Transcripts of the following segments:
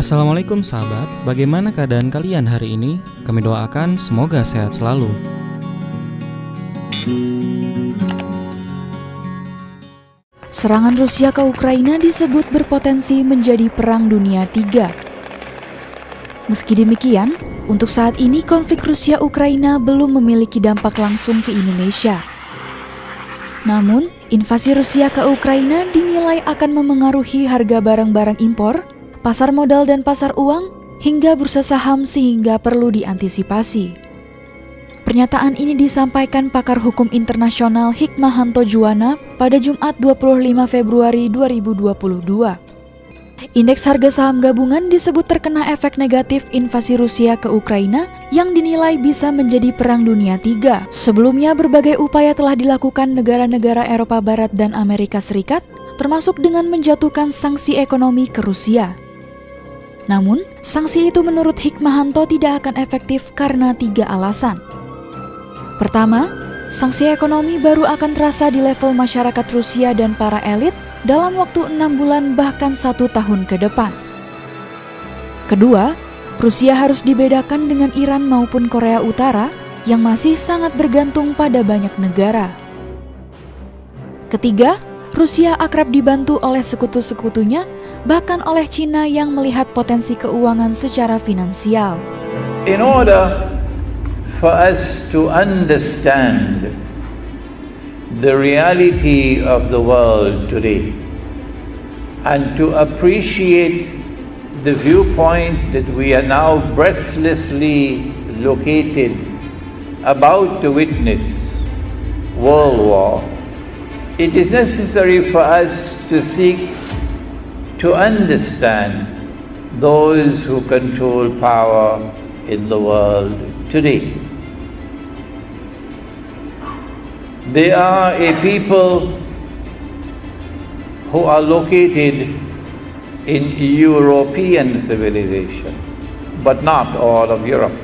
Assalamualaikum sahabat, bagaimana keadaan kalian hari ini? Kami doakan semoga sehat selalu. Serangan Rusia ke Ukraina disebut berpotensi menjadi Perang Dunia III. Meski demikian, untuk saat ini konflik Rusia-Ukraina belum memiliki dampak langsung ke Indonesia. Namun, invasi Rusia ke Ukraina dinilai akan memengaruhi harga barang-barang impor, pasar modal dan pasar uang, hingga bursa saham sehingga perlu diantisipasi. Pernyataan ini disampaikan pakar hukum internasional Hikmahanto Juwana pada Jumat 25 Februari 2022. Indeks harga saham gabungan disebut terkena efek negatif invasi Rusia ke Ukraina yang dinilai bisa menjadi Perang Dunia III. Sebelumnya berbagai upaya telah dilakukan negara-negara Eropa Barat dan Amerika Serikat, termasuk dengan menjatuhkan sanksi ekonomi ke Rusia. Namun, sanksi itu menurut Hikmahanto tidak akan efektif karena 3 alasan. Pertama, sanksi ekonomi baru akan terasa di level masyarakat Rusia dan para elit dalam waktu 6 bulan bahkan 1 tahun ke depan. Kedua, Rusia harus dibedakan dengan Iran maupun Korea Utara yang masih sangat bergantung pada banyak negara. Ketiga, Rusia akrab dibantu oleh sekutu-sekutunya, bahkan oleh Cina yang melihat potensi keuangan secara finansial. In order for us to understand the reality of the world today and to appreciate the viewpoint that we are now breathlessly located about to witness world war, it is necessary for us to seek to understand those who control power in the world today. They are a people who are located in European civilization, but not all of Europe.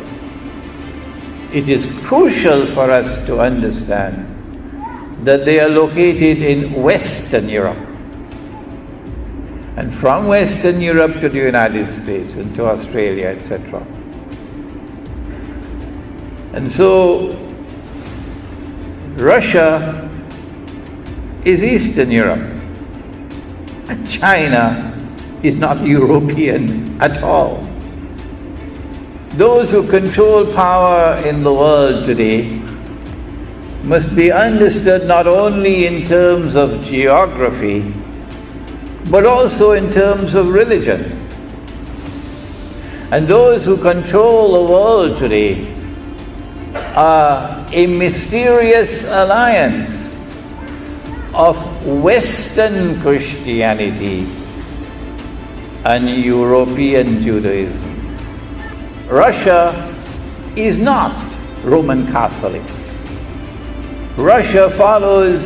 It is crucial for us to understand that they are located in Western Europe. And from Western Europe to the United States and to Australia, etc. And so, Russia is Eastern Europe, and China is not European at all. Those who control power in the world today must be understood not only in terms of geography, but also in terms of religion. And those who control the world today are a mysterious alliance of Western Christianity and European Judaism. Russia is not Roman Catholic. Russia follows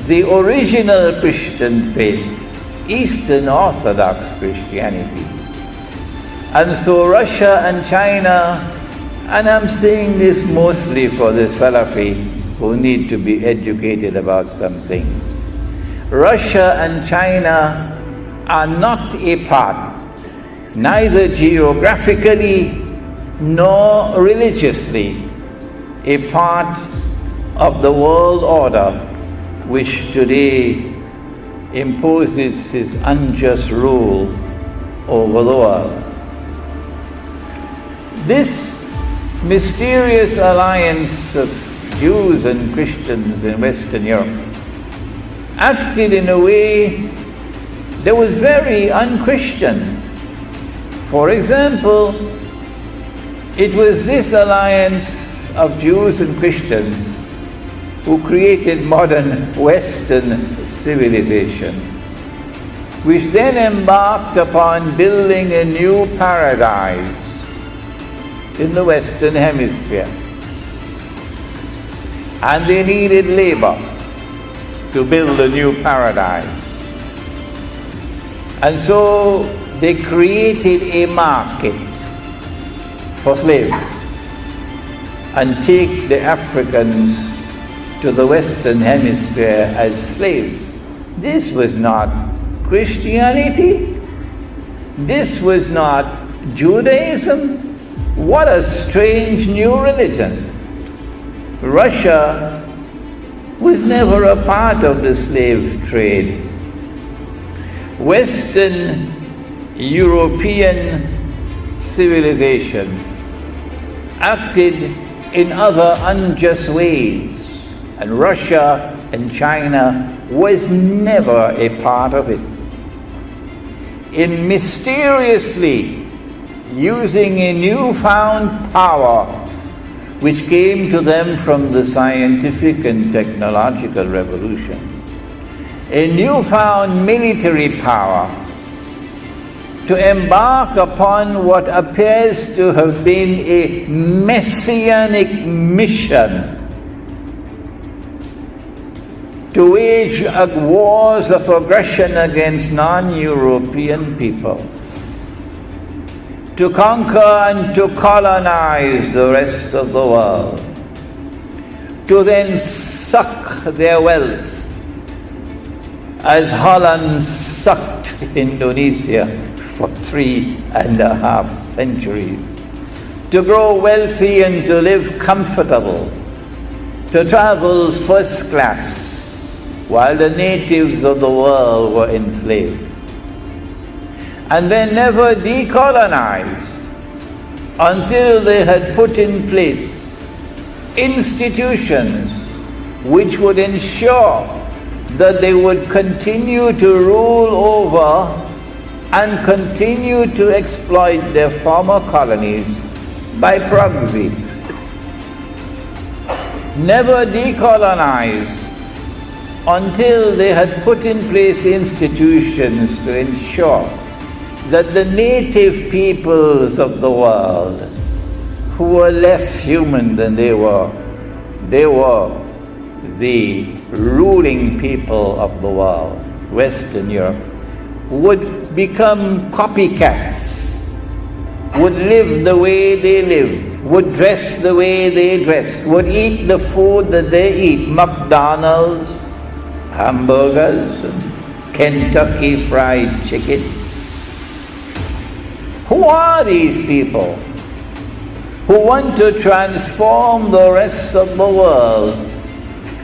the original Christian faith, Eastern Orthodox Christianity. And so Russia and China, and I'm saying this mostly for the Salafi who need to be educated about some things. Russia and China are not a part, neither geographically nor religiously, a part of the world order which today imposes his unjust rule over the world. This mysterious alliance of Jews and Christians in Western Europe acted in a way that was very un-Christian. For example, it was this alliance of Jews and Christians who created modern Western civilization, which then embarked upon building a new paradise in the Western Hemisphere. And they needed labor to build a new paradise. And so they created a market for slaves and take the Africans to the Western Hemisphere as slaves. This was not Christianity. This was not Judaism. What a strange new religion. Russia was never a part of the slave trade. Western European civilization acted in other unjust ways, and Russia and China was never a part of it. In mysteriously using a newfound power which came to them from the scientific and technological revolution, a newfound military power, to embark upon what appears to have been a messianic mission to wage wars of aggression against non-European people, to conquer and to colonize the rest of the world, to then suck their wealth as Holland sucked Indonesia for 3.5 centuries, to grow wealthy and to live comfortable, to travel first class while the natives of the world were enslaved, and then never decolonize until they had put in place institutions which would ensure that they would continue to rule over and continue to exploit their former colonies by proxy. Never decolonized until they had put in place institutions to ensure that the native peoples of the world, who were less human than they were the ruling people of the world, Western Europe, would become copycats, would live the way they live, would dress the way they dress, would eat the food that they eat, McDonald's, hamburgers, and Kentucky Fried Chicken. Who are these people who want to transform the rest of the world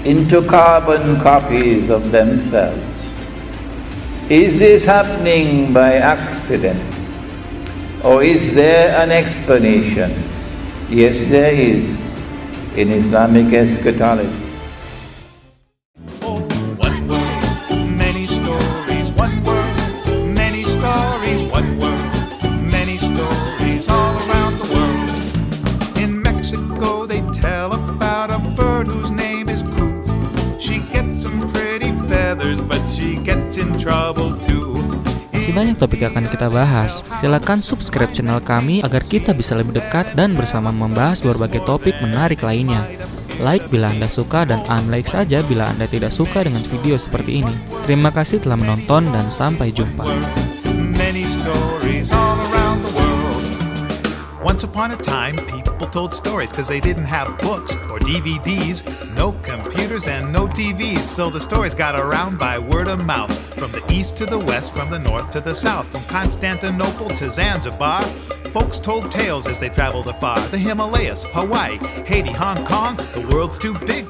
into carbon copies of themselves? Is this happening by accident, or is there an explanation? Yes, there is, in Islamic eschatology. One world, many stories. One world, many stories. One world, many stories all around the world. In Mexico, they tell about a bird whose name is Cruz. She gets some pretty feathers, but she gets in trouble too. Masih banyak topik yang akan kita bahas. Silakan subscribe channel kami agar kita bisa lebih dekat dan bersama membahas berbagai topik menarik lainnya. Like bila Anda suka dan unlike saja bila Anda tidak suka dengan video seperti ini. Terima kasih telah menonton dan sampai jumpa. Many stories all around the world. Once upon a time, people told stories because they didn't have books or DVDs, no computers and no TVs, so the stories got around by word of mouth. From the east to the west, from the north to the south, from Constantinople to Zanzibar, folks told tales as they traveled afar. The Himalayas, Hawaii, Haiti, Hong Kong, the world's too big